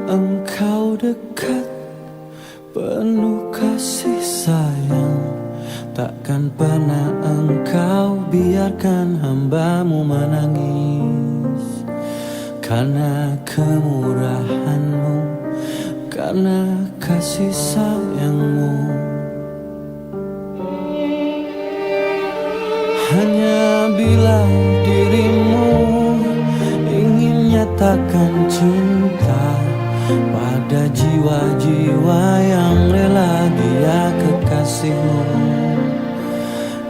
Engkau dekat, penuh kasih sayang. Takkan pernah engkau biarkan hambamu menangis. Karena kemurahanmu, karena kasih sayangmu. Hanya bila dirimu ingin nyatakan cinta pada jiwa-jiwa yang rela dia kekasihmu,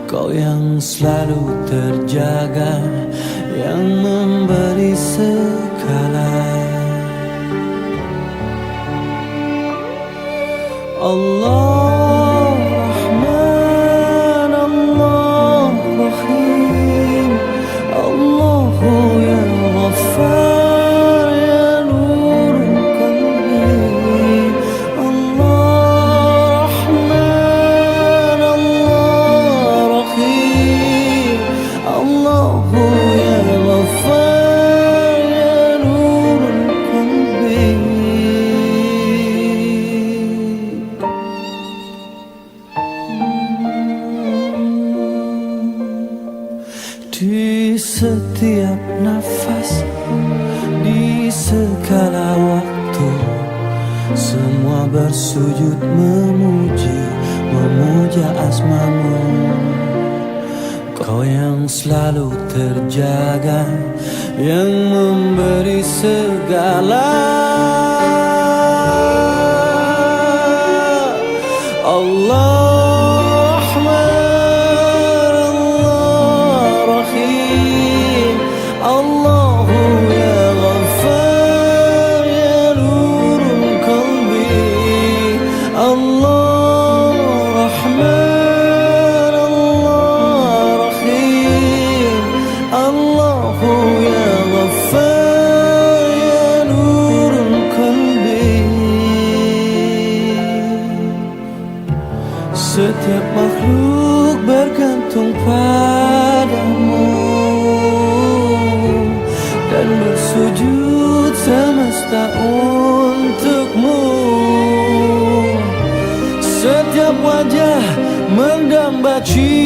kau yang selalu terjaga, yang memberi segala. Allah Rahman, Allah Rahim, Allahu ya Ghaffar ya Nur Qalbi. Allah Rahman, Allah Rahim, Allahu ya Ghaffar ya Nur Qalbi. Di setiap nafas, di segala waktu, semua bersujud memuji, memuja asmamu. Kau yang selalu terjaga, yang memberi segala. Allah setiap makhluk bergantung padamu dan bersujud semesta untukmu. Setiap wajah mendamba cinta